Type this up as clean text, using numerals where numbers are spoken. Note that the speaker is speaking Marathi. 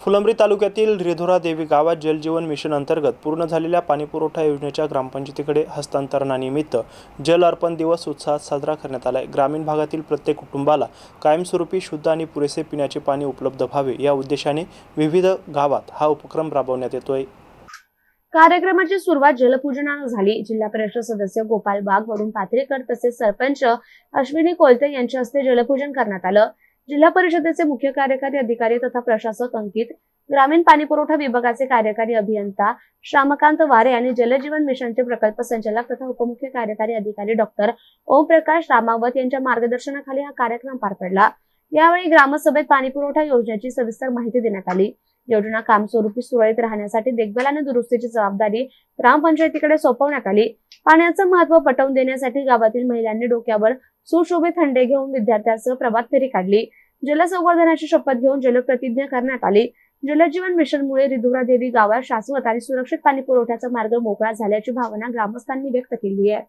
फुलंब्री तालुक्यातील रिधोरा देवी गावात जलजीवन मिशन अंतर्गत पूर्ण झालेल्या पाणीपुरवठा योजनेच्या ग्रामपंचायतीकडे हस्तांतरणानिमित्त जल अर्पण दिवस उत्साहात साजरा करण्यात आला आहे। ग्रामीण भागातील प्रत्येक कुटुंबाला कायमस्वरूपी शुद्ध आणि पुरेसे पिण्याचे पाणी उपलब्ध व्हावे या उद्देशाने विविध गावात हा उपक्रम राबवण्यात येतोय। कार्यक्रमाची सुरुवात जलपूजनानं झाली। जिल्हा परिषद सदस्य गोपाल बाग, वरुण पाथरीकर तसेच सरपंच अश्विनी कोलते यांच्या हस्ते जलपूजन करण्यात आलं। जिल्हा परिषदेचे मुख्य कार्यकारी अधिकारी तथा प्रशासक अंकित, ग्रामीण पाणीपुरवठा विभागाचे कार्यकारी अभियंता श्यामकांत वारे आणि जलजीवन मिशनचे प्रकल्प संचालक तथा उपमुख्य कार्यकारी अधिकारी डॉक्टर ओमप्रकाश रामावत यांच्या मार्गदर्शनाखाली हा कार्यक्रम पार पडला। यावेळी ग्रामसभेत पाणीपुरवठा योजनेची सविस्तर माहिती देण्यात आली। योजना कामस्वरूपी सुरळीत राहण्यासाठी देखभाल आणि दुरुस्तीची जबाबदारी ग्रामपंचायतीकडे सोपवण्यात आली। पाण्याचं महत्त्व पटवून देण्यासाठी गावातील महिलांनी डोक्यावर सुशोभित हंडे घेऊन विद्यार्थ्यांसह प्रभात फेरी काढली। जलसंवर्धनाची शपथ घेऊन जलप्रतिज्ञा करण्यात आली। जलजीवन मिशनमुळे रिधोरा देवी गावात शाश्वत आणि सुरक्षित पाणी पुरवठ्याचा मार्ग मोकळा झाल्याची भावना ग्रामस्थांनी व्यक्त केली आहे।